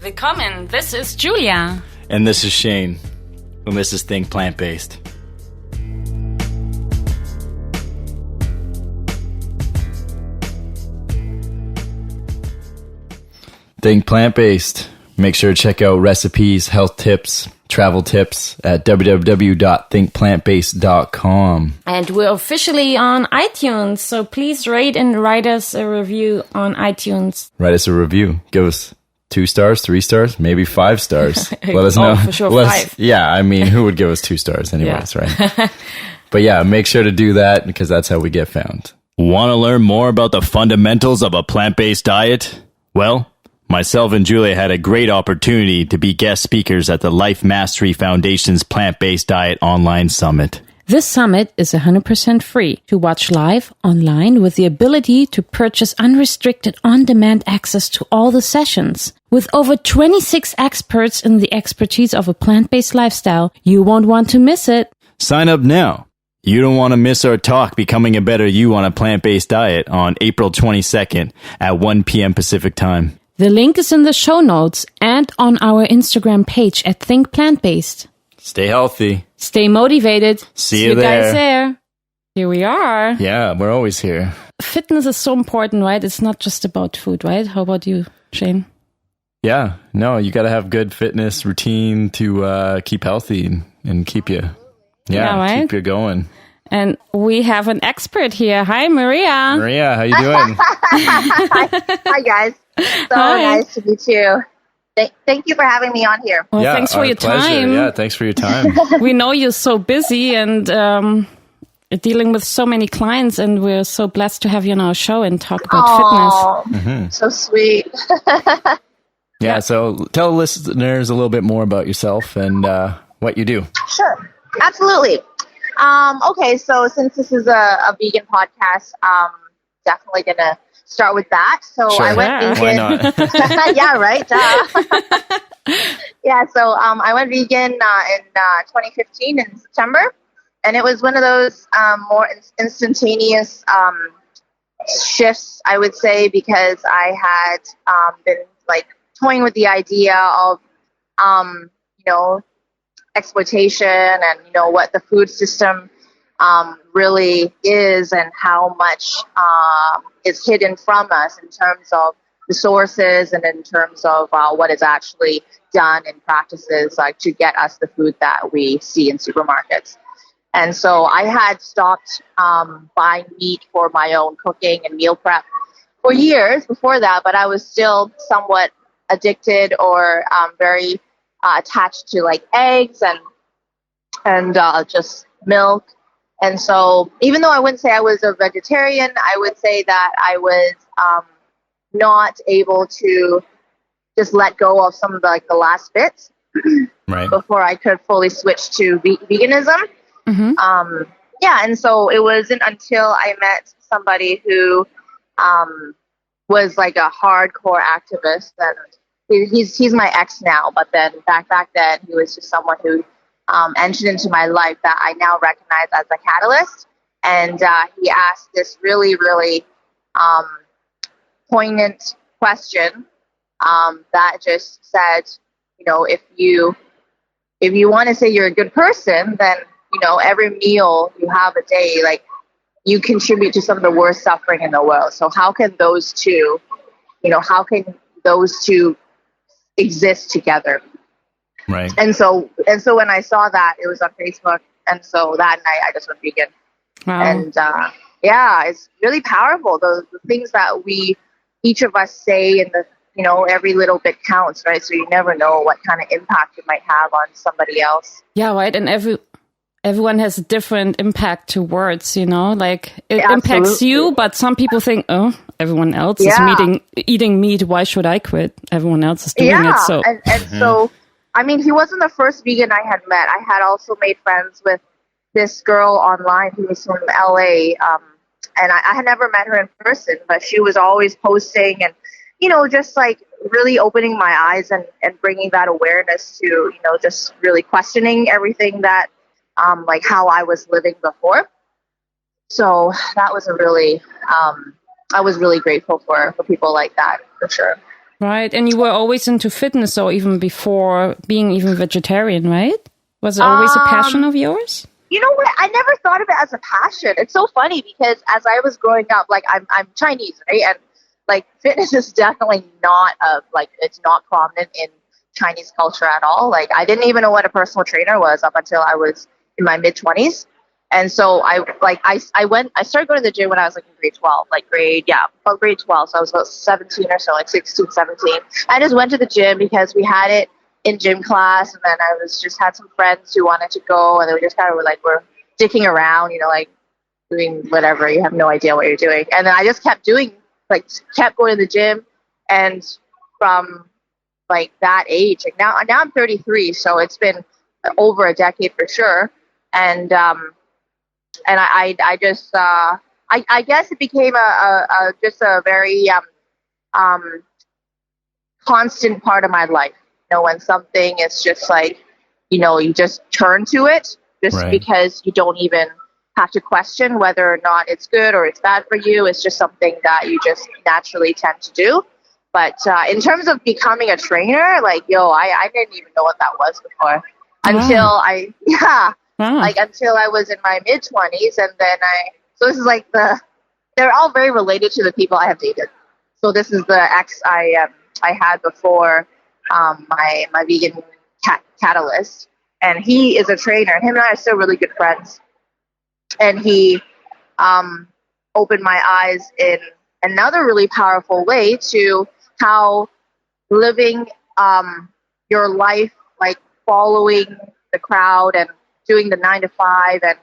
Willkommen, this is Julia. And this is Shane. And this is Think Plant-Based. Think Plant-Based. Make sure to check out recipes, health tips, travel tips at www.thinkplantbased.com. And we're officially on iTunes, so please rate and write us a review on iTunes. Write us a review. Give us 2 stars, 3 stars, maybe 5 stars. Let us know. For sure, 5. Yeah, I mean, who would give us 2 stars anyways, yeah. Right? But yeah, make sure to do that because that's how we get found. Want to learn more about the fundamentals of a plant-based diet? Well, myself and Julia had a great opportunity to be guest speakers at the Life Mastery Foundation's Plant-Based Diet Online Summit. This summit is 100% free to watch live online with the ability to purchase unrestricted on-demand access to all the sessions. With over 26 experts in the expertise of a plant-based lifestyle, you won't want to miss it. Sign up now. You don't want to miss our talk, Becoming a Better You on a Plant-Based Diet, on April 22nd at 1 p.m. Pacific Time. The link is in the show notes and on our Instagram page at Think Plant-Based. Stay healthy. Stay motivated. See you there. Guys there. Here we are. Yeah, we're always here. Fitness is so important, right? It's not just about food, right? How about you, Shane? Yeah, no, you got to have good fitness routine to keep healthy and keep you, right? keep you going. And we have an expert here. Hi, Maria. Maria, how you doing? Hi, guys. So nice to meet you. Thank you for having me on here. Well, thanks for your pleasure. time. Yeah, thanks for your time. We know you're so busy and dealing with so many clients, and we're so blessed to have you on our show and talk about fitness. Mm-hmm. So sweet. Yeah, so tell listeners a little bit more about yourself and what you do. Sure, absolutely. Okay, so since this is a vegan podcast, definitely gonna start with that. So sure. I went vegan. Why not? Yeah, right. Yeah, so I went vegan in 2015 in September, and it was one of those more instantaneous shifts, I would say, because I had been like toying with the idea of exploitation and what the food system really is and how much is hidden from us in terms of the sources and in terms of what is actually done in practices like to get us the food that we see in supermarkets. And so I had stopped buying meat for my own cooking and meal prep for years before that, but I was still somewhat addicted or very attached to like eggs and just milk. And so even though I wouldn't say I was a vegetarian, I would say that I was not able to just let go of some of the last bits right. before I could fully switch to veganism. Mm-hmm. And so it wasn't until I met somebody who was like a hardcore activist, and he's my ex now, but then back then he was just someone who entered into my life that I now recognize as a catalyst. And he asked this really, really poignant question that just said, if you want to say you're a good person, then every meal you have a day, like, you contribute to some of the worst suffering in the world. So how can those two exist together? Right. And so when I saw that, it was on Facebook, and so that night I just went vegan. Wow. And it's really powerful. The things that each of us say, and every little bit counts, right? So you never know what kind of impact it might have on somebody else. Yeah, right. And everyone has a different impact to words, like it Absolutely. impacts you, but some people think, oh, everyone else is eating meat. Why should I quit? Everyone else is doing it. So and so, I mean, he wasn't the first vegan I had met. I had also made friends with this girl online who was from LA, and I had never met her in person, but she was always posting and, just like really opening my eyes and bringing that awareness to, just really questioning everything that, like how I was living before. So that was I was really grateful for people like that, for sure. Right. And you were always into fitness, or even before being even vegetarian, right? Was it always a passion of yours? You know what? I never thought of it as a passion. It's so funny because as I was growing up, like I'm Chinese, right? And like fitness is definitely not it's not prominent in Chinese culture at all. Like I didn't even know what a personal trainer was up until I was in my mid-20s. And so I started going to the gym when I was like in grade 12, about grade 12. So I was about 17 or so, like 16, 17. I just went to the gym because we had it in gym class, and then I just had some friends who wanted to go, and they were just kind of were dicking around, like doing whatever. You have no idea what you're doing. And then I just kept going to the gym, and from like that age, like now I'm 33, so it's been over a decade for sure. And I just I guess it became just a very constant part of my life. When something is just like, you just turn to it just Right. because you don't even have to question whether or not it's good or it's bad for you. It's just something that you just naturally tend to do. But in terms of becoming a trainer, I didn't even know what that was before until until I was in my mid-20s. And then so this is like they're all very related to the people I have dated. So this is the ex I had before my vegan catalyst, and he is a trainer, and him and I are still really good friends. And he opened my eyes in another really powerful way to how living your life, like following the crowd and doing the 9 to 5 and,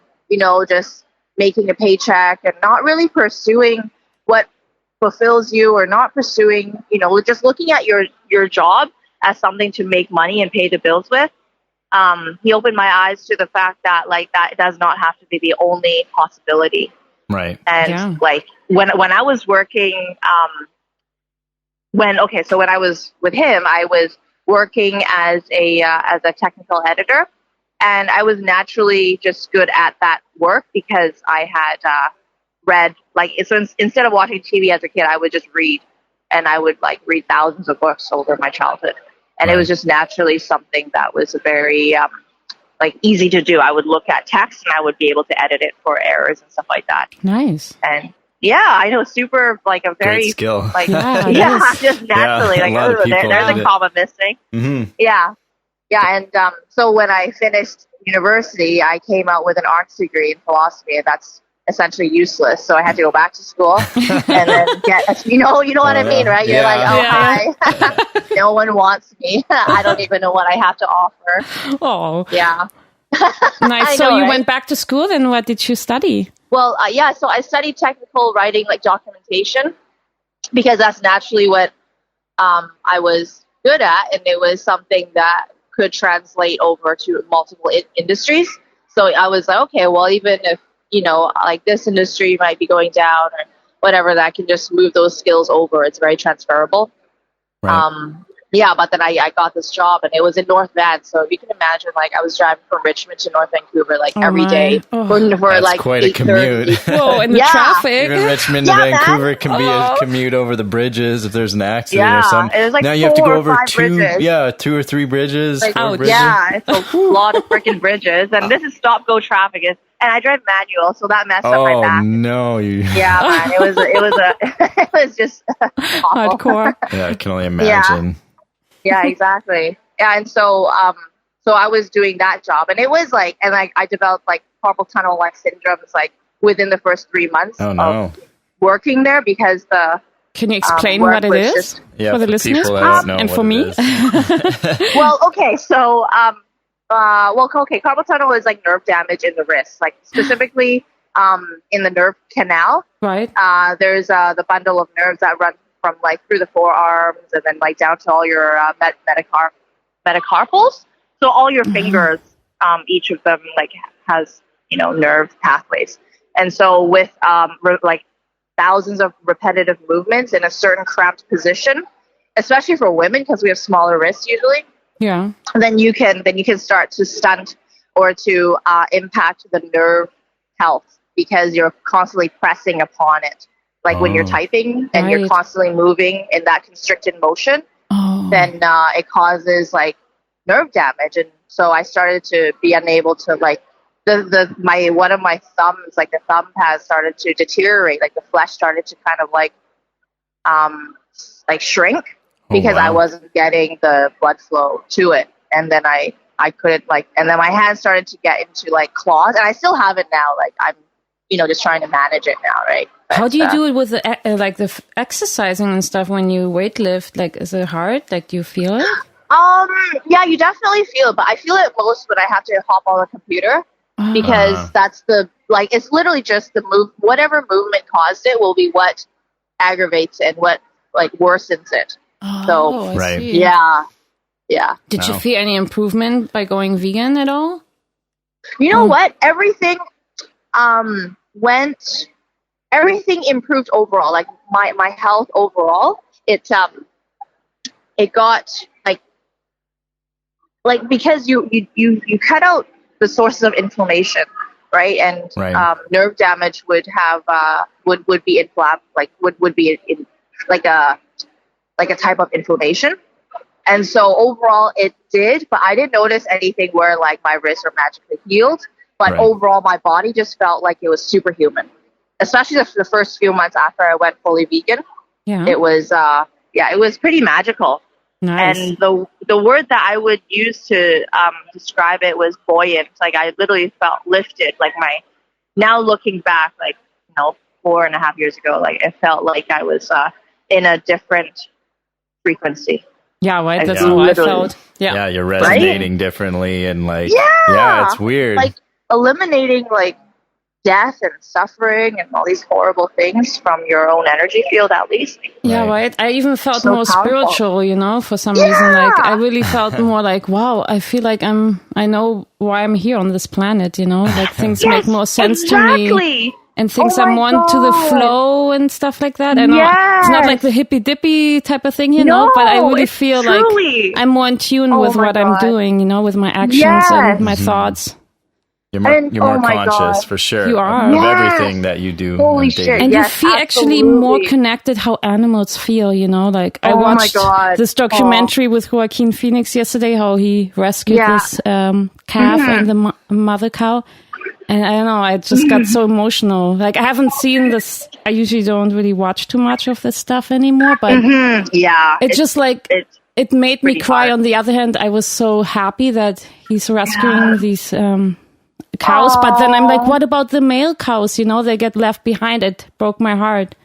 just making a paycheck and not really pursuing what fulfills you, or not pursuing, just looking at your job as something to make money and pay the bills with. He opened my eyes to the fact that that does not have to be the only possibility. Right. And when I was working, when I was with him, I was working as a technical editor, and I was naturally just good at that work because I had read so instead of watching TV as a kid, I would just read, and I would read thousands of books over my childhood, and It was just naturally something that was very easy to do. I would look at text and I would be able to edit it for errors and stuff like that. Nice. And I know, super a very great skill. Just naturally there's a comma missing. Mm-hmm. Yeah. And so when I finished university, I came out with an arts degree in philosophy, and that's essentially useless. So I had to go back to school and then get, you know what I mean, right? You're hi, no one wants me. I don't even know what I have to offer. Oh, yeah. Nice. So you went back to school, then what did you study? Well, so I studied technical writing, documentation, because that's naturally what I was good at, and it was something that could translate over to multiple industries. So I was like, okay, well, even if, this industry might be going down or whatever, that I can just move those skills over. It's very transferable. Right. But then I got this job, and it was in North Van. So if you can imagine, I was driving from Richmond to North Vancouver every day for That's quite a commute. Whoa, and the traffic. Even Richmond to Vancouver can be a commute over the bridges if there's an accident or something. It was now you have to go over 2 or 3 bridges. Bridges. Yeah, it's a lot of freaking bridges, and this is stop-go traffic. And I drive manual, so that messed up my back. Oh no! Yeah, man, it was just awful. Hardcore. Yeah, I can only imagine. Yeah, exactly. Yeah, and so I was doing that job, and it was I developed carpal tunnel syndromes within the first 3 months of working there, because the Can you explain what it is for the listeners, and for me? Well, okay, so carpal tunnel is nerve damage in the wrist, specifically in the nerve canal. Right. There's the bundle of nerves that run from through the forearms and then down to all your metacarpals. So all your fingers, each of them has nerve pathways. And so with thousands of repetitive movements in a certain cramped position, especially for women because we have smaller wrists usually. Yeah. Then you can start to stunt or to impact the nerve health because you're constantly pressing upon it. When you're typing and you're constantly moving in that constricted motion, then it causes like nerve damage. And so I started to be unable to like one of my thumbs, like the thumb has started to deteriorate. Like the flesh started to kind of like shrink because I wasn't getting the blood flow to it. And then I couldn't and then my hand started to get into like claws, and I still have it now. Like I'm, just trying to manage it now, right? But, how do you do it with the exercising and stuff when you weightlift? Like, is it hard? Like, do you feel it? Yeah, you definitely feel it, but I feel it most when I have to hop on the computer because that's it's literally just the whatever movement caused it will be what aggravates and what worsens it. Oh, I see. Yeah. Did you feel any improvement by going vegan at all? You know what? Everything everything improved overall. Like my health overall, it got because you cut out the sources of inflammation, right? And nerve damage would have would be would be in a type of inflammation. And so overall it did, but I didn't notice anything where like my wrists are magically healed. But overall my body just felt like it was superhuman, especially the first few months after I went fully vegan. Yeah. It was it was pretty magical. Nice. And the word that I would use to describe it was buoyant. Like I literally felt lifted. Like now looking back, 4.5 years ago, like it felt like I was in a different frequency. Yeah, right. That's how I felt. Yeah, you're resonating differently, and it's weird. Like eliminating death and suffering and all these horrible things from your own energy field, at least. Yeah, right. I even felt more spiritual, for some reason. Like I really felt more like, wow, I feel like I know why I'm here on this planet, like things make more sense to me. And things are more to the flow and stuff like that. And it's not like the hippy dippy type of thing, but I really feel like I'm more in tune with what I'm doing, with my actions and my thoughts. You're more conscious for sure. You are. Of everything that you do. Holy shit. And you feel actually more connected how animals feel, I watched this documentary with Joaquin Phoenix yesterday, how he rescued this calf and the mother cow. And I don't know, I just got so emotional. Like, I haven't seen this. I usually don't really watch too much of this stuff anymore, but it's just it made me cry. On the other hand, I was so happy that he's rescuing these cows. But then I'm like, what about the male cows? They get left behind. It broke my heart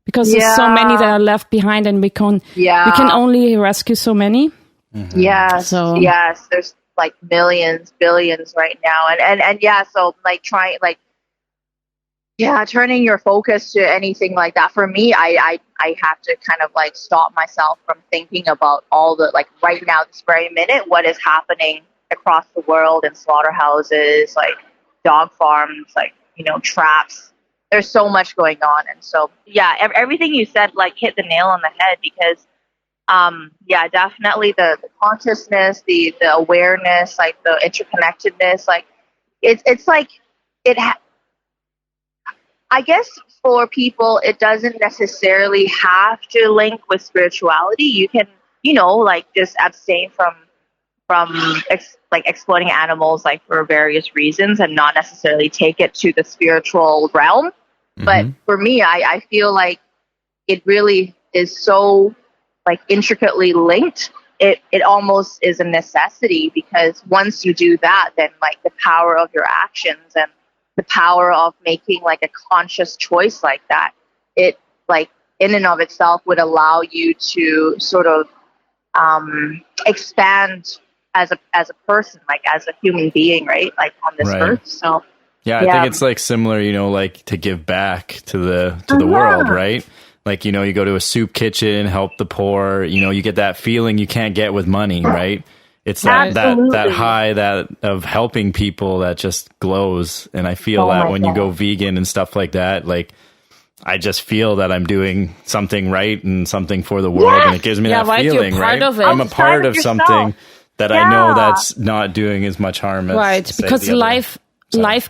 because there's so many that are left behind, and we can only rescue so many. Mm-hmm. Yes, there's millions, billions right now, so turning your focus to anything like that. For me, I have to kind of stop myself from thinking about all the right now, this very minute, what is happening across the world in slaughterhouses, dog farms, traps. There's so much going on, and so everything you said hit the nail on the head because. Definitely the consciousness, the awareness, the interconnectedness, I guess for people, it doesn't necessarily have to link with spirituality. You can, just abstain from exploiting animals, for various reasons and not necessarily take it to the spiritual realm. Mm-hmm. But for me, I feel like it really is so intricately linked. It almost is a necessity because once you do that, then the power of your actions and the power of making a conscious choice like that, it in and of itself would allow you to sort of expand as a person, as a human being, right? On this earth. So I think it's similar, to give back to the world, right? You go to a soup kitchen, help the poor, you get that feeling you can't get with money, right? It's that high of helping people that just glows. And I feel that when you go vegan and stuff like that, I just feel that I'm doing something right and something for the world. And it gives me that feeling, right? I'm a part of something that I know that's not doing as much harm as because life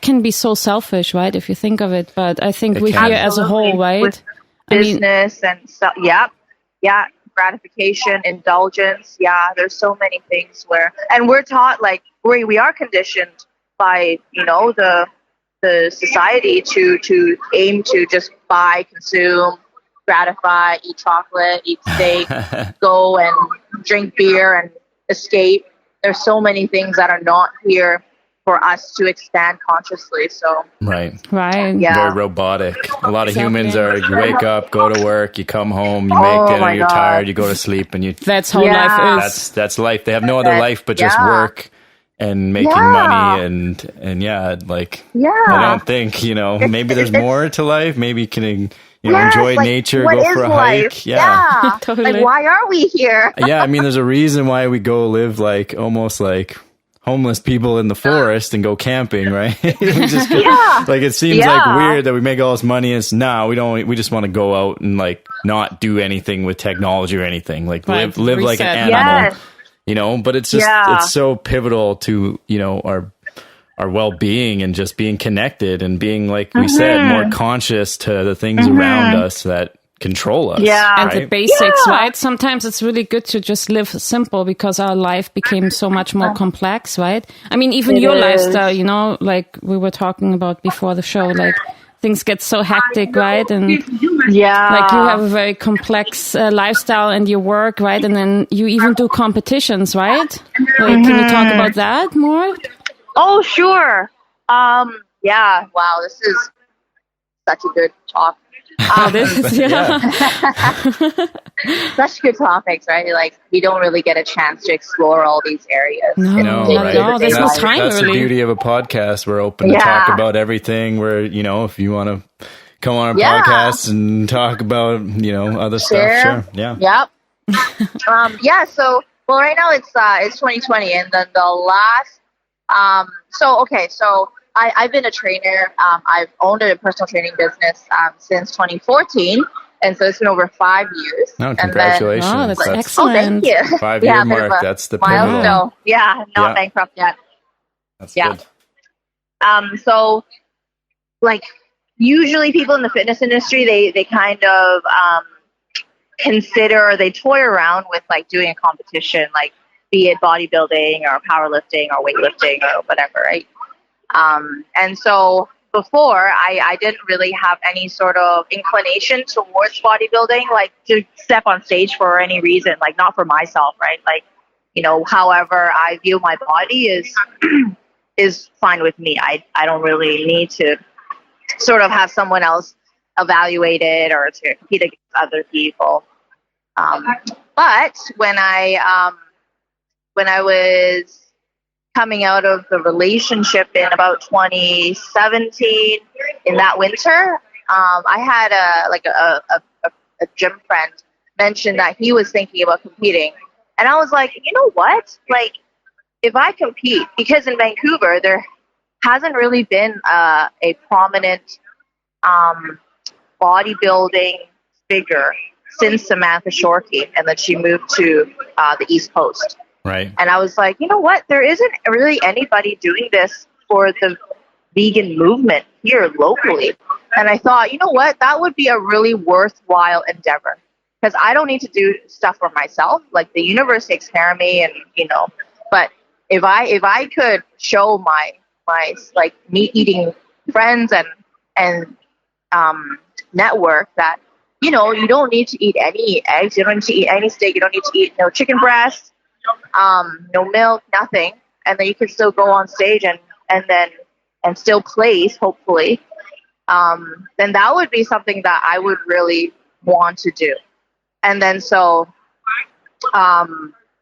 can be so selfish, right? If you think of it. But I think we're here as a whole, right? Business and stuff. Yeah. gratification, indulgence. Yeah, there's so many things and we're taught, like, we are conditioned by, the society to aim to just buy, consume, gratify, eat chocolate, eat steak, go and drink beer and escape. There's so many things that are not here for us to expand consciously. So Right. yeah, Very robotic. A lot of humans are, you wake up, go to work, you come home, you make dinner, you're tired, you go to sleep, and that's how life is. That's life. They have no other life but just work and making money and I don't think, maybe there's more to life. Maybe you can enjoy nature, go for a hike. Yeah. Totally. Like, why are we here? Yeah, I mean, there's a reason why we go live like almost like homeless people in the forest and go camping, right? We just like, it seems like weird that we make all this money. It's we just want to go out and like not do anything with technology or anything, like live like an animal. But it's just it's so pivotal to our well-being and just being connected and being, like we said, more conscious to the things around us that control us. And the basics, right? Sometimes it's really good to just live simple because our life became so much more complex, right? I mean, even your lifestyle, like we were talking about before the show, like things get so hectic, right? And like you have a very complex lifestyle and your work, right? And then you even do competitions, right? Like, can you talk about that more? Oh, sure. Yeah. Wow, this is such a good talk. Such good topics, right? Like, we don't really get a chance to explore all these areas. No, right? There's no time. That's really the beauty of a podcast. We're open to talk about everything. Where if you want to come on our podcast and talk about other stuff, sure. Yeah. Yep. So right now it's 2020, and then the last. So I've been a trainer. I've owned a personal training business since 2014, and so it's been over 5 years. Oh, congratulations! That's excellent. Thank you. 5-year mark. That's the milestone. Yeah, not bankrupt yet. That's good. So, like, usually people in the fitness industry, they kind of consider, or they toy around with like doing a competition, like be it bodybuilding or powerlifting or weightlifting or whatever, right? And so before, I didn't really have any sort of inclination towards bodybuilding, like to step on stage for any reason, like not for myself, right? Like, however I view my body is fine with me. I don't really need to sort of have someone else evaluate it or to compete against other people. But when I was coming out of the relationship in about 2017, in that winter, I had a gym friend mention that he was thinking about competing. And I was like, you know what? Like, if I compete, because in Vancouver, there hasn't really been a prominent bodybuilding figure since Samantha Shorkey, and then she moved to the East Coast. Right. And I was like, you know what? There isn't really anybody doing this for the vegan movement here locally. And I thought, you know what? That would be a really worthwhile endeavor, because I don't need to do stuff for myself. Like, the universe takes care of me, and but if I could show my like meat eating friends and network that you don't need to eat any eggs, you don't need to eat any steak, you don't need to eat no chicken breast, no milk, nothing, and then you can still go on stage and still place, hopefully, then that would be something that I would really want to do. And then so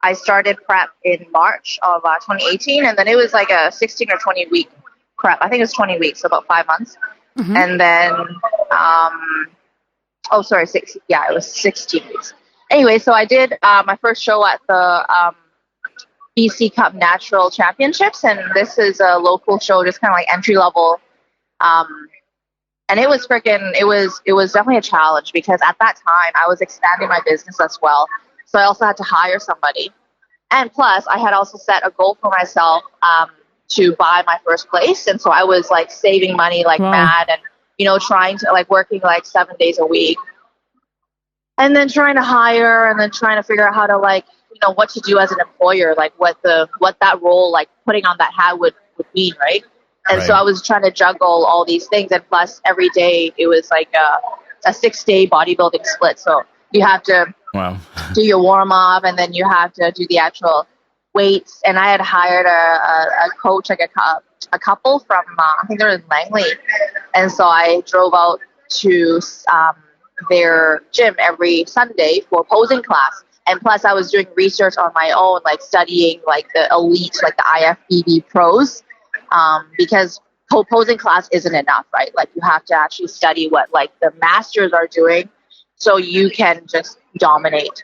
I started prep in March of 2018, and then it was like a 16 or 20 week prep. I think it was 20 weeks, so about 5 months. Mm-hmm. And then, it was 16 weeks. Anyway, so I did my first show at the BC Cup Natural Championships, and this is a local show, just kind of like entry level. And it was it was definitely a challenge, because at that time I was expanding my business as well. So I also had to hire somebody. And plus, I had also set a goal for myself to buy my first place. And so I was like saving money like mad, and, trying to like working like 7 days a week. and then trying to hire, and then trying to figure out how to like, what to do as an employer, like what that role, like putting on that hat would mean, right? And so I was trying to juggle all these things, and plus every day it was like a 6-day bodybuilding split. So you have to do your warm up, and then you have to do the actual weights. And I had hired a coach, like a couple from I think they're in Langley, and so I drove out to their gym every Sunday for posing class. And plus I was doing research on my own, like studying like the elite, like the IFBB pros, because posing class isn't enough, right? Like you have to actually study what like the masters are doing so you can just dominate.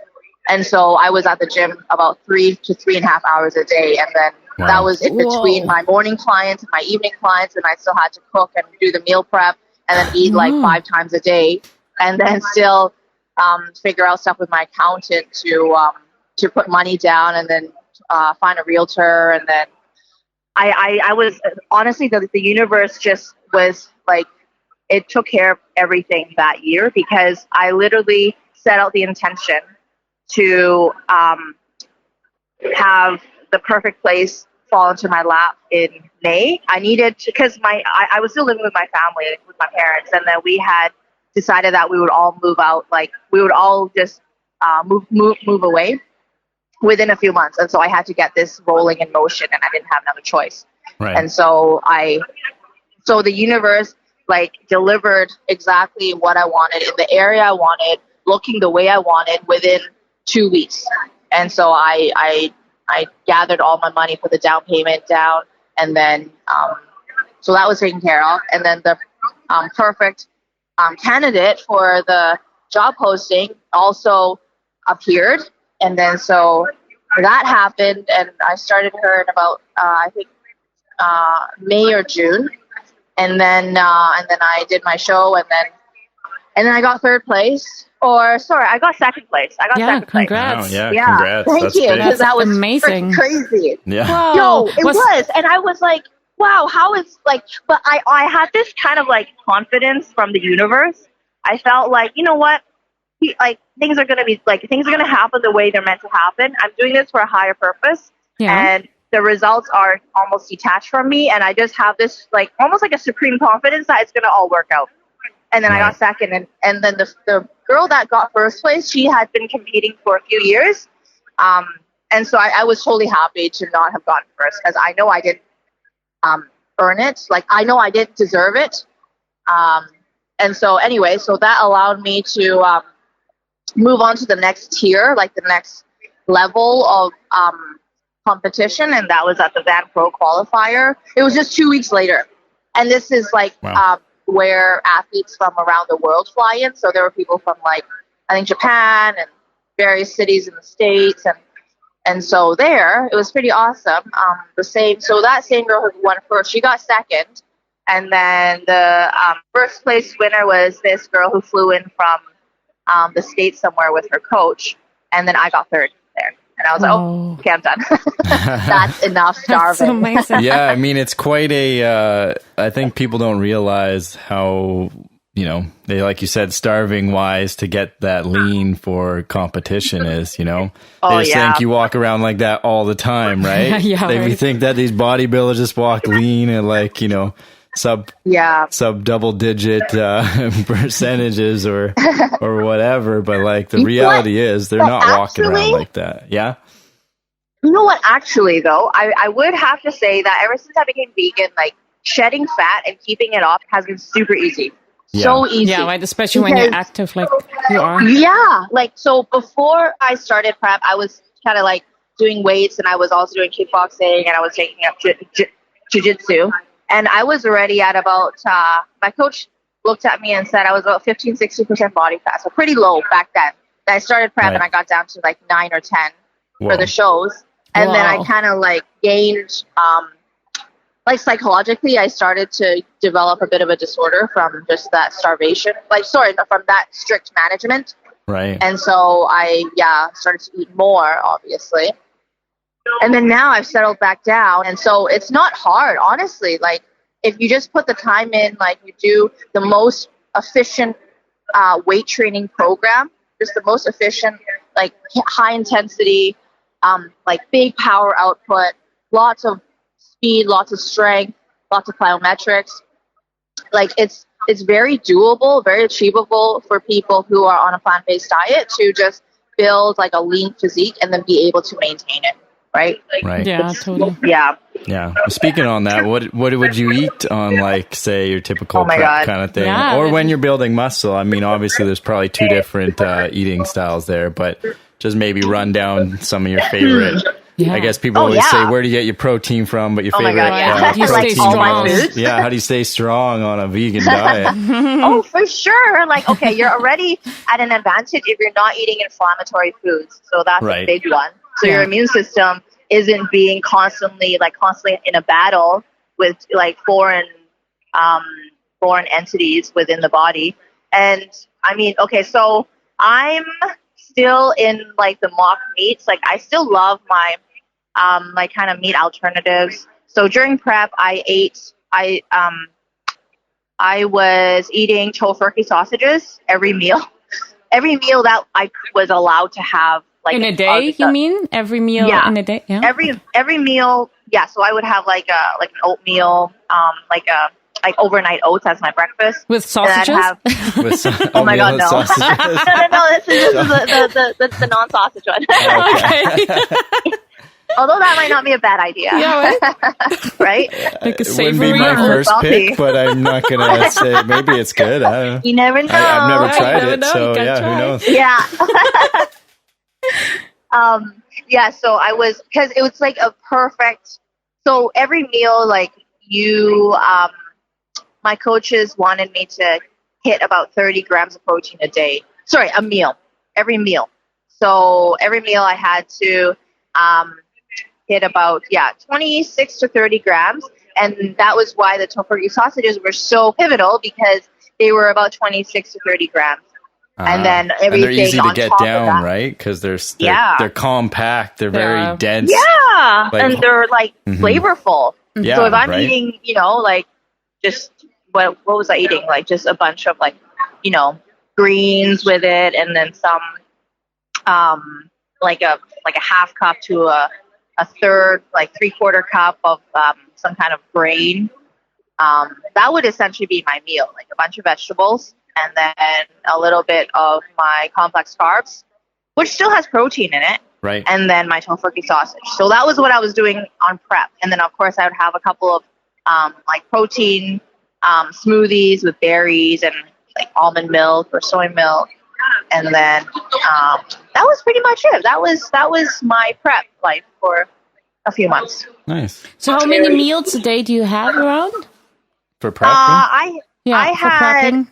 And so I was at the gym about 3 to 3.5 hours a day, and then that was in between my morning clients and my evening clients, and I still had to cook and do the meal prep and then eat like 5 times a day, and then still figure out stuff with my accountant to put money down, and then find a realtor. And then I was honestly, the universe just was like, it took care of everything that year, because I literally set out the intention to have the perfect place fall into my lap in May. I needed to, because I was still living with my family, with my parents, and then we had decided that we would all move out, like we would all just move away within a few months. And so I had to get this rolling in motion, and I didn't have another choice. Right. And so the universe like delivered exactly what I wanted in the area I wanted, looking the way I wanted within 2 weeks. And so I gathered all my money, put the down payment down, and then so that was taken care of. And then the perfect candidate for the job posting also appeared. And then so that happened, and I started her in about I think May or June. And then I did my show, and then I got third place. Or sorry, I got second place. Second congrats. place. Oh, yeah, congrats. Thank That's you. big. Because that was amazing. Crazy. Yeah. Wow. No, it was. And I was like, wow, how is like, but I had this kind of like confidence from the universe. I felt like, you know what? Things are going to happen the way they're meant to happen. I'm doing this for a higher purpose. Yeah. And the results are almost detached from me. And I just have this like, almost like a supreme confidence that it's going to all work out. And then I got second. And then the girl that got first place, she had been competing for a few years. And so I was totally happy to not have gotten first, because I know I didn't earn it. Like, I know I didn't deserve it. And so anyway, so that allowed me to move on to the next tier, like the next level of competition. And that was at the Van Pro qualifier. It was just 2 weeks later. And this is like where athletes from around the world fly in. So there were people from like, I think Japan and various cities in the States. And so there, it was pretty awesome. So that same girl who won first, she got second. And then the first place winner was this girl who flew in from the States somewhere with her coach. And then I got third there. And I was like, okay, I'm done. That's enough starving. That's so amazing. Yeah, I mean, it's quite I think people don't realize how, they, like you said, starving wise to get that lean for competition is, they just think you walk around like that all the time, right? They think that these bodybuilders just walk lean and like, sub double digit percentages or whatever, but like the reality is they're not walking around like that. Yeah. You know what, actually though, I would have to say that ever since I became vegan, like shedding fat and keeping it off has been super easy. So easy. Yeah, right, especially when you're active like you are. Yeah, like so before I started prep, I was kind of like doing weights, and I was also doing kickboxing, and I was taking up jiu-jitsu. And I was already at about, my coach looked at me and said I was about 15-60% body fat, so pretty low back then. Then I started prep and I got down to like 9 or 10 for the shows. And then I kind of like gained, like psychologically, I started to develop a bit of a disorder from just that starvation, from that strict management. Right. And so I, started to eat more, obviously. And then now I've settled back down. And so it's not hard, honestly. Like, if you just put the time in, like you do the most efficient weight training program, just the most efficient, like high intensity, like big power output, lots of speed, lots of strength, lots of plyometrics. Like it's very doable, very achievable for people who are on a plant-based diet to just build like a lean physique and then be able to maintain it. Right. Right. Yeah, totally. Yeah. Yeah. Speaking on that, what would you eat on, like, say, your typical prep kind of thing, Yeah, or when you're building muscle? I mean, obviously, there's probably two different eating styles there, but just maybe run down some of your favorite. Yeah. I guess people always say, "Where do you get your protein from?" But your favorite, my God, yeah. How do you stay protein strong? meals. Yeah, how do you stay strong on a vegan diet? Oh, for sure. Like, okay, you're already at an advantage if you're not eating inflammatory foods. So that's a big one. So your immune system isn't being constantly in a battle with like foreign entities within the body. And I mean, okay, so I'm still in like the mock meats. Like I still love my like kind of meat alternatives. So during prep, I was eating tofurkey sausages every meal. Every meal that I was allowed to have, like in a day, you mean? Every meal in a day? Yeah. Every meal, yeah. So I would have like an oatmeal, like overnight oats as my breakfast with sausages. Oh my God, no! no. This is the non-sausage one. Okay. Although that might not be a bad idea. Yeah, right? Like a It wouldn't be my first pick, but I'm not going to say maybe it's good. I don't know. You never know. I've never tried it, so yeah, who knows? Yeah. Yeah, so I was, because it was like a perfect, so every meal, like my coaches wanted me to hit about 30 grams of protein a day. Sorry, a meal. Every meal. So every meal I had to hit about 26 to 30 grams, and that was why the tofurkey sausages were so pivotal, because they were about 26 to 30 grams. And then everything, and they're easy to get down, that, right? Because they're compact, they're very dense. Yeah, and they're like flavorful. Yeah, so if I'm eating, like just what was I eating? Like just a bunch of like, greens with it, and then some like a half cup to a third, like 3/4 cup of some kind of grain. That would essentially be my meal, like a bunch of vegetables, and then a little bit of my complex carbs, which still has protein in it. Right. And then my tofurkey sausage. So that was what I was doing on prep. And then, of course, I would have a couple of like protein smoothies with berries and like almond milk or soy milk. And then that was pretty much it. That was my prep life for a few months. Nice. So how many meals a day do you have around? For prepping? I had prepping.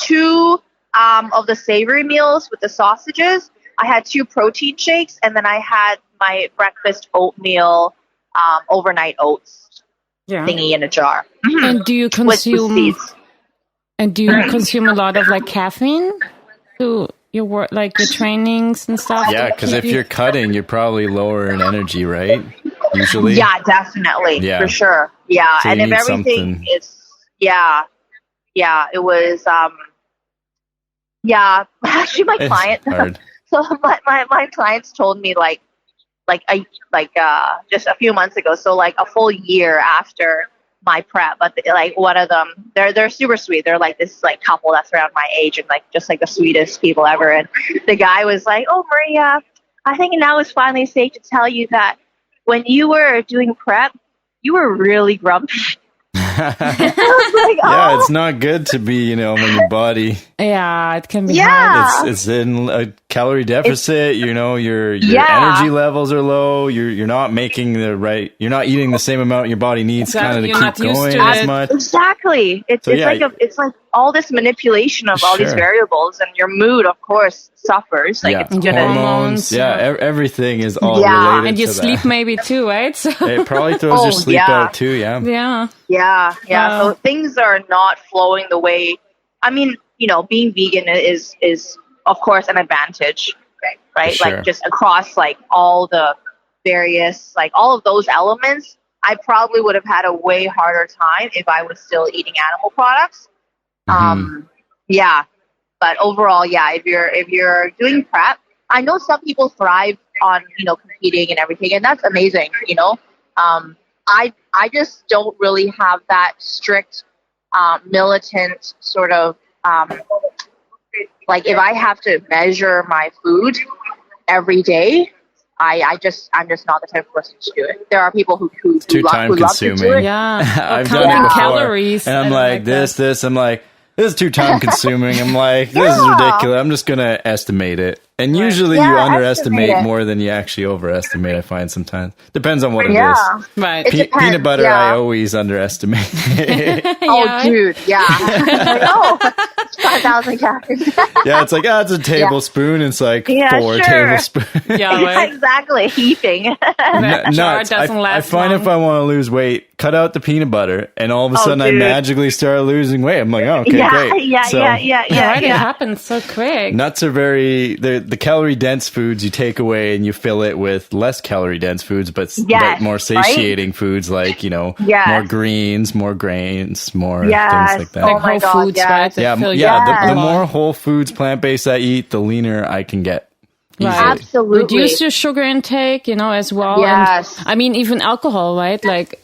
2 of the savory meals with the sausages. I had 2 protein shakes, and then I had my breakfast oatmeal, overnight oats thingy in a jar. And do you consume? A lot of like caffeine to your work, like your trainings and stuff? Yeah, because if you're cutting, you're probably lower in energy, right? Usually. Yeah, definitely, for sure. Yeah, So and if everything something. is, it was, actually my client. Hard. So my clients told me just a few months ago, so like a full year after my prep, but like one of them, they're super sweet. They're like this like couple that's around my age and like just like the sweetest people ever. And the guy was like, "Oh, Maria, I think now it's finally safe to tell you that when you were doing prep, you were really grumpy." Yeah, it's not good to be, when your body. Yeah, it can be hard. It's in a calorie deficit. Your energy levels are low. You're not making you're not eating the same amount your body needs kind of to keep going as much. Exactly. It's like all this manipulation of all these variables, and your mood, of course, suffers. Like it's hormones. Everything is all related. And your to sleep maybe too, right? So it probably throws your sleep out too. Yeah. So things are not flowing the way. I mean, being vegan is of course an advantage, right? Sure. Like just across like all the various, like all of those elements, I probably would have had a way harder time if I was still eating animal products. But overall, yeah, if you're doing prep, I know some people thrive on, competing and everything, and that's amazing, I just don't really have that strict militant sort of like, if I have to measure my food every day, I'm just not the type of person to do it. There are people who too time consuming. Yeah, I've counting done it before, calories, and I'm like this. I'm like, this is too time consuming. I'm like, this is ridiculous. I'm just gonna estimate it, and usually you underestimate more than you actually overestimate. I find sometimes depends on what it is. Right, peanut butter, I always underestimate. Dude, oh, 5,000 calories. Yeah, it's like, it's a tablespoon. It's like 4 tablespoons. Exactly, heaping. Nuts. I find if I want to lose weight, cut out the peanut butter, and all of a sudden I magically start losing weight. I'm like, okay, great. It happens so quick. Nuts are the calorie dense foods you take away and you fill it with less calorie dense foods, but more satiating foods like, more greens, more grains, more things like that. Like whole foods, right? The more whole foods, plant-based I eat, the leaner I can get. Right. Absolutely. Reduce your sugar intake, as well. Yes. And, even alcohol, right? Like,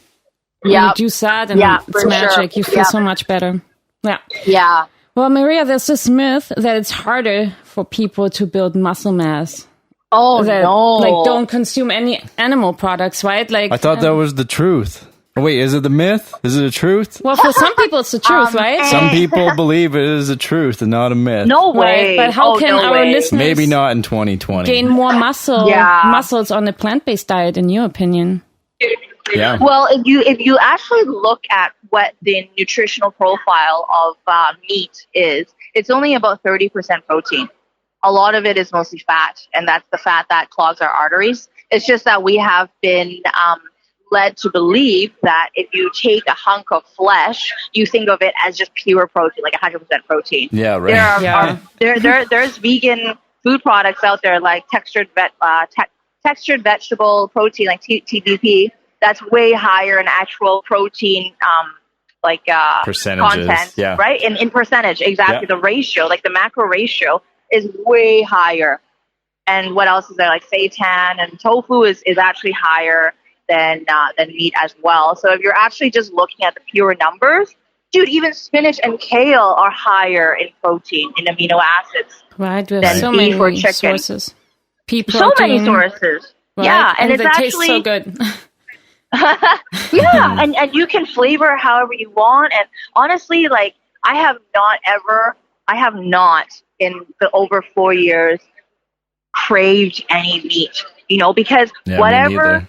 reduce that and it's magic. Sure. You feel so much better. Yeah. Yeah. Well, Maria, there's this myth that it's harder for people to build muscle mass. Oh, no. Like, don't consume any animal products, right? Like, I thought that was the truth. Oh, wait, is it the myth? Is it a truth? Well, for some people, it's the truth, right? Some people believe it is a truth and not a myth. No way. Right? But how can our listeners maybe not in 2020 gain more muscles on a plant-based diet, in your opinion? Yeah. Well, if you actually look at what the nutritional profile of meat is, it's only about 30% protein. A lot of it is mostly fat, and that's the fat that clogs our arteries. It's just that we have been led to believe that if you take a hunk of flesh, you think of it as just pure protein, like 100% protein. Yeah, right. There's vegan food products out there like textured vegetable protein, like TVP. That's way higher in actual protein, percentages, content, right? In percentage, exactly. The ratio, like the macro ratio, is way higher. And what else is there? Like seitan and tofu is actually higher than meat as well. So if you're actually just looking at the pure numbers, dude, even spinach and kale are higher in protein, in amino acids. Right, than so beef many or chicken. Sources. So many sources. Right? Yeah, and it's actually tastes so good. and you can flavor however you want. And honestly, like I have not in the over 4 years craved any meat, because whatever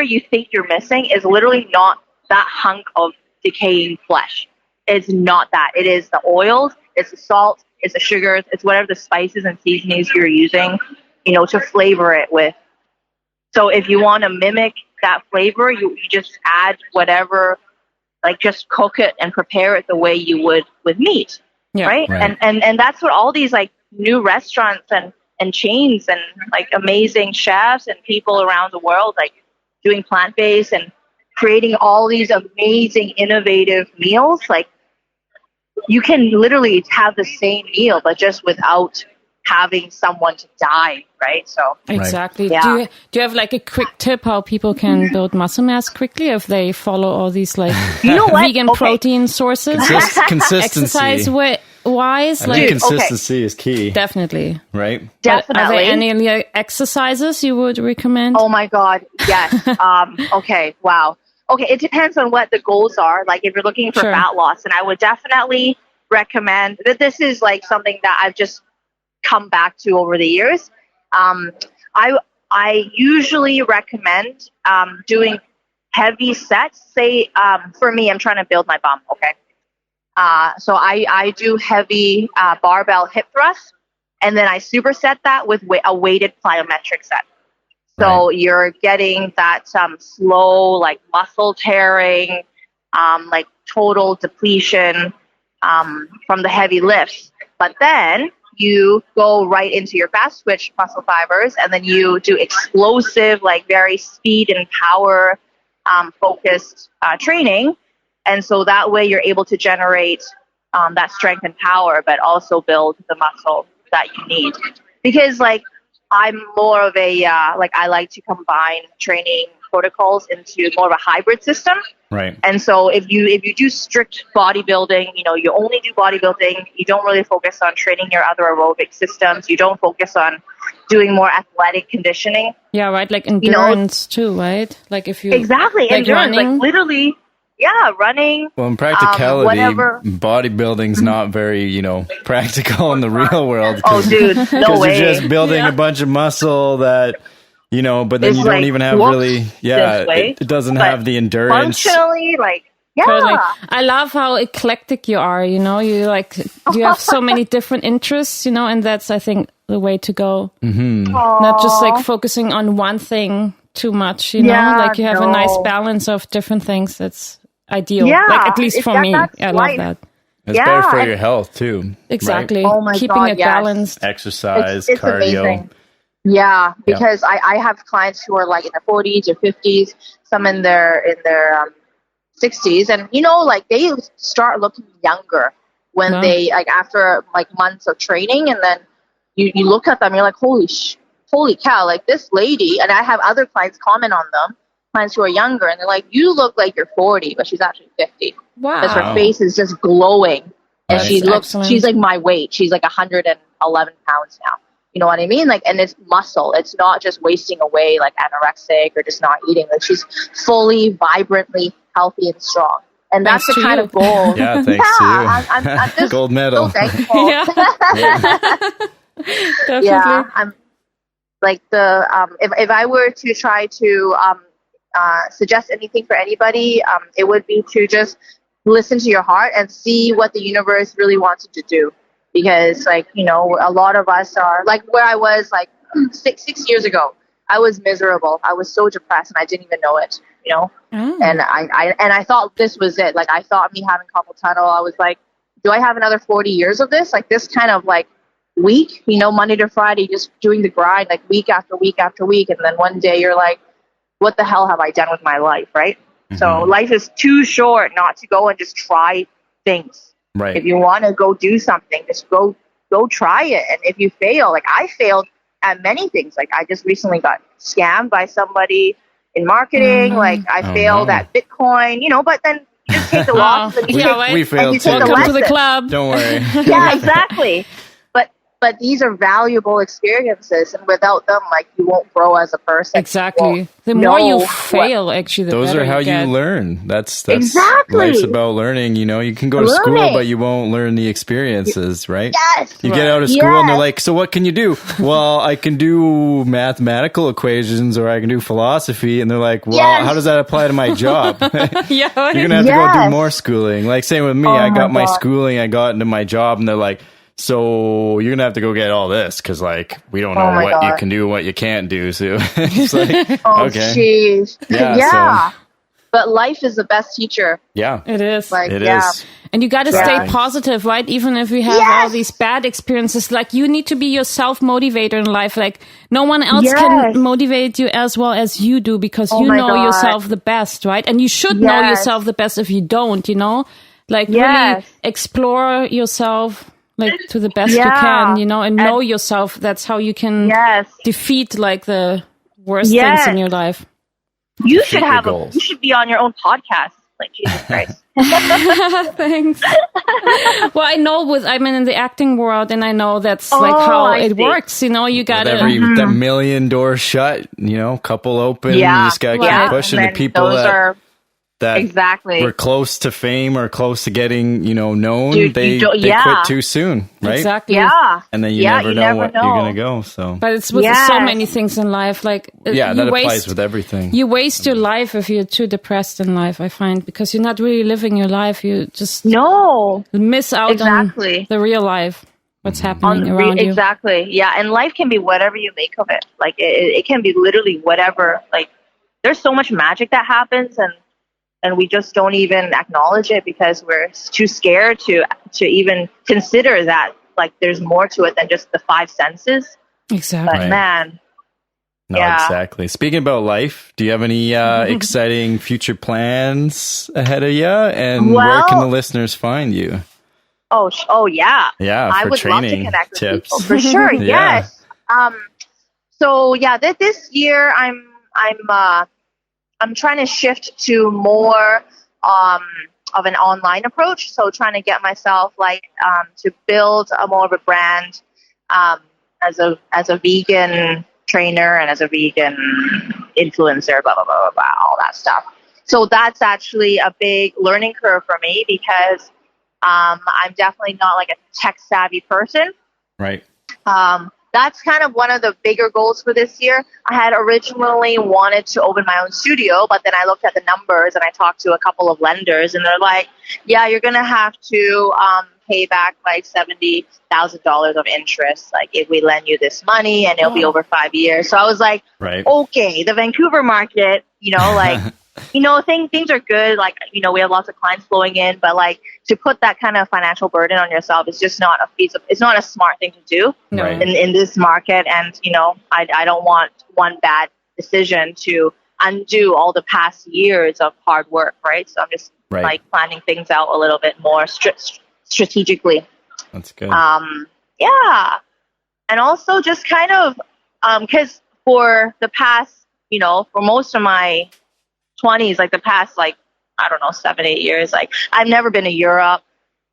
you think you're missing is literally not that hunk of decaying flesh. It's not that. It is the oils, it's the salt, it's the sugars, it's whatever the spices and seasonings you're using, to flavor it with. So if you want to mimic that flavor, you just add whatever, like just cook it and prepare it the way you would with meat, right? And that's what all these like new restaurants and chains and like amazing chefs and people around the world like doing plant-based and creating all these amazing innovative meals. Like you can literally have the same meal but just without having someone to die, right? So exactly. Yeah. Do you have like a quick tip how people can build muscle mass quickly if they follow all these like vegan protein sources? Consistency. Exercise wise, I think consistency is key. Definitely. Right? Definitely. Are there any exercises you would recommend? Oh my God, yes. Okay, wow. Okay, it depends on what the goals are. Like if you're looking for fat loss, and I would definitely recommend that this is like something that I've just come back to over the years. I usually recommend doing heavy sets. Say for me, I'm trying to build my bum. Okay, so I do heavy barbell hip thrusts, and then I superset that with a weighted plyometric set. So you're getting that slow, like muscle tearing, like total depletion from the heavy lifts. But then you go right into your fast twitch muscle fibers, and then you do explosive, like very speed and power focused training. And so that way you're able to generate that strength and power, but also build the muscle that you need. Because like I'm more of a I like to combine training protocols into more of a hybrid system. Right. And so if you do strict bodybuilding, you only do bodybuilding, you don't really focus on training your other aerobic systems. You don't focus on doing more athletic conditioning. Yeah, right. Like endurance too, right? Like if you exactly like endurance, running. like literally, running. Well, in practicality, whatever. bodybuilding's not very, practical in the real world. Oh, dude, no way. Because you're just building a bunch of muscle that, but then It's you don't like, even have really, it doesn't have the endurance. Functionally, Totally. I love how eclectic you are, you have so many different interests, and that's, I think, the way to go. Mm-hmm. Not just like focusing on one thing too much, you like you have a nice balance of different things. That's ideal. Yeah, like at least for me. I love that. It's better for your health too. Exactly. Right? Oh my Keeping God, it yes. balanced. Exercise, it's cardio. Amazing. Yeah, because I have clients who are like in their 40s or 50s, some in their 60s, and they start looking younger when they after months of training, and then you look at them, you're like, holy cow, like this lady. And I have other clients comment on them, clients who are younger, and they're like, you look like you're 40, but she's actually 50. Wow. Because her face is just glowing, and she looks, excellent. she's like my weight. She's like 111 pounds now. You know what I mean? And it's muscle. It's not just wasting away like anorexic or just not eating. Like she's fully, vibrantly healthy and strong. And that's the kind of goal. Yeah, thanks to you. I'm just gold medal. so thankful. Definitely. Yeah, I'm like if I were to try to suggest anything for anybody, it would be to just listen to your heart and see what the universe really wants you to do. Because a lot of us are like where I was like six years ago. I was miserable. I was so depressed, and I didn't even know it. And I thought this was it. Like I thought me having carpal tunnel, I was like, do I have another 40 years of this? Like this kind of like week, Monday to Friday, just doing the grind, like week after week after week. And then one day you're like, what the hell have I done with my life? Right. Mm-hmm. So life is too short not to go and just try things. Right. If you want to go do something, just go try it. And if you fail, like I failed at many things. Like I just recently got scammed by somebody in marketing. Like I failed at Bitcoin, but then you just take the loss and we failed too. Welcome to the club. Don't worry. Yeah, exactly. But these are valuable experiences, and without them, like you won't grow as a person. Exactly. The more you fail, actually, the those better are how you get. learn. That's exactly. Life's about learning. You can go to school, but you won't learn the experiences, right? Yes. You get out of school, and they're like, "So what can you do?" Well, I can do mathematical equations, or I can do philosophy, and they're like, "Well, how does that apply to my job?" You're gonna have to go do more schooling. Like same with me, I got my schooling, I got into my job, and they're like, so you're gonna have to go get all this because like we don't know what you can do, what you can't do. So it's like, okay, jeez, yeah. So. But life is the best teacher. Yeah, it is. Like, it is. And you got to stay positive, right? Even if you have all these bad experiences, like you need to be your self-motivator in life. Like no one else can motivate you as well as you do because you know yourself the best, right? And you should know yourself the best if you don't, like really explore yourself. Like to the best you can, and know yourself. That's how you can defeat like the worst things in your life. You should you should be on your own podcast. Like Jesus Christ. Thanks. Well, I know I'm in the acting world, and I know that's like how it works. You got to that million doors shut. Couple open. You just got to keep pushing the people that we're close to fame or close to getting, known. Dude, they quit too soon, right? Exactly. Yeah. And then you never know what you're going to go. So, but it's with so many things in life. Like that applies with everything. You waste your life if you're too depressed in life, I find, because you're not really living your life. You just miss out on the real life. What's happening around you. Exactly. Yeah. And life can be whatever you make of it. Like it can be literally whatever. Like there's so much magic that happens, and we just don't even acknowledge it because we're too scared to even consider that like there's more to it than just the five senses. Exactly. But man. No, exactly. Speaking about life, do you have any exciting future plans ahead of you? And where can the listeners find you? Oh yeah. Yeah, I for would love to training connect with tips. people for sure. Yeah. Yes. So yeah, this year I'm trying to shift to more of an online approach. So trying to get myself to build a more of a brand as a vegan trainer and as a vegan influencer, blah blah blah blah blah, all that stuff. So that's actually a big learning curve for me because I'm definitely not like a tech savvy person. Right. That's kind of one of the bigger goals for this year. I had originally wanted to open my own studio, but then I looked at the numbers and I talked to a couple of lenders and they're like, yeah, you're going to have to pay back like $70,000 of interest. Like if we lend you this money and it'll be over 5 years. So I was like, okay, the Vancouver market, things are good. Like, we have lots of clients flowing in, but like to put that kind of financial burden on yourself is just not it's not a smart thing to do in this market. And, I don't want one bad decision to undo all the past years of hard work. Right. So I'm just like planning things out a little bit more strategically. That's good. Yeah. And also just kind of, cause for the past, for most of my 20s, like the past, 7-8 years, like I've never been to Europe.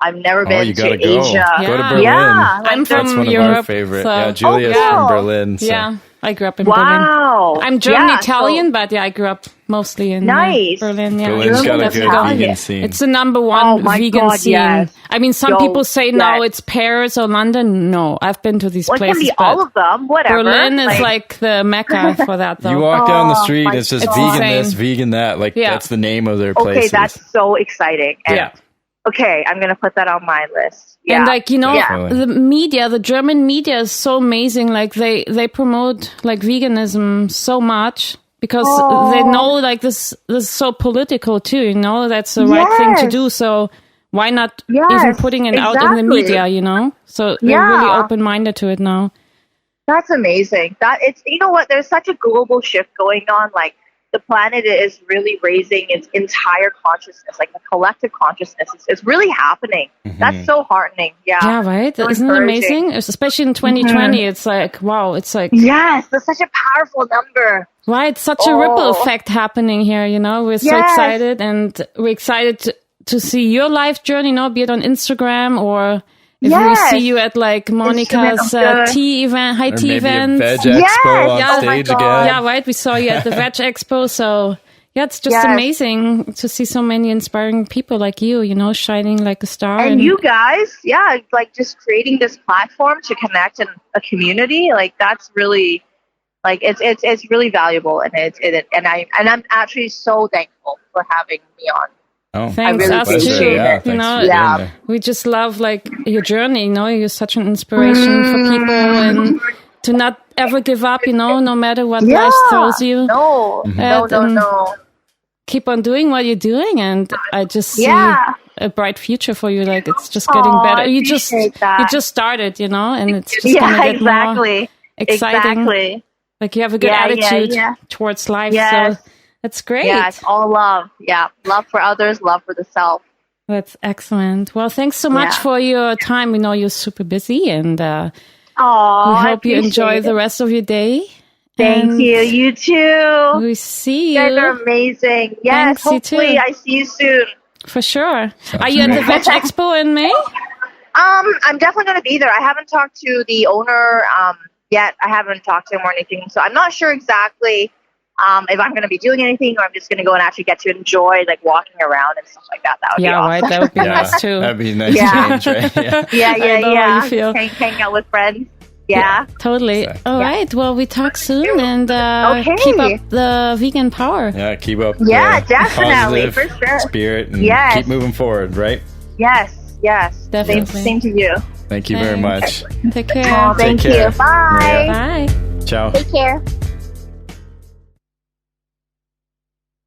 I've never been to Asia. Yeah. Go to Berlin. Yeah, I'm from That's one Europe, of our favorite. so. Yeah, Julia's from Berlin. So. Yeah, I grew up in Wow. Berlin. I'm German Italian, but yeah, I grew up mostly in Berlin. Yeah, Berlin's got a good vegan scene. It's the number one vegan scene. Yes. I mean, some people say now it's Paris or London. No, I've been to these places. It can be all of them, whatever. Berlin is like the mecca for that, though. You walk down the street, it's just vegan insane. this, vegan that. Like, that's the name of their places. Okay, that's so exciting. And okay, I'm going to put that on my list. Yeah. And the media, the German media is so amazing. Like they promote like veganism so much because they know like this is so political too, that's the right thing to do. So why not even putting it out in the media, So they're really open-minded to it now. That's amazing. There's such a global shift going on. Like the planet is really raising its entire consciousness, like the collective consciousness. It's really happening. Mm-hmm. That's so heartening. Yeah. Yeah, right? So isn't it amazing? Especially in 2020, it's like, wow, it's like... Yes, that's such a powerful number. Right, such a ripple effect happening here, We're so excited, and we're excited to see your life journey, be it on Instagram or... If we see you at like Monica's tea event, high tea event. Veg Expo on stage again. Yeah, right. We saw you at the Veg Expo. So yeah, it's just amazing to see so many inspiring people like you, shining like a star. And you guys, like just creating this platform to connect in a community, like that's really, like it's really valuable, and I'm actually so thankful for having me on. Oh, thanks, really us too. We just love like your journey. You're such an inspiration for people, and to not ever give up. No matter what life throws you. No. Keep on doing what you're doing, and I just see a bright future for you. Like it's just getting better. You just started, and it's just gonna get more exciting. Exactly. Like you have a good attitude towards life. Yes. So that's great. Yeah, it's all love. Yeah, love for others, love for the self. That's excellent. Well, thanks so much for your time. We know you're super busy, and we hope you enjoy the rest of your day. Thank you. You too. We see you. You guys are amazing. Yes, thanks, hopefully I see you soon. For sure. Are you at the Veg Expo in May? I'm definitely going to be there. I haven't talked to the owner yet. I haven't talked to him or anything, so I'm not sure exactly if I'm going to be doing anything, or I'm just going to go and actually get to enjoy like walking around and stuff like that. That would be awesome. Right. That would be nice too. That'd be a nice change, right? Yeah. You feel. Hang out with friends. Yeah. Totally. All right. Well, we talk soon, and keep up the vegan power. Yeah, keep up. Definitely, for sure. Spirit, and keep moving forward, right? Yes. Definitely. Same to you. Thank you very much. Take care. Thank you. Bye. Bye. Ciao. Take care.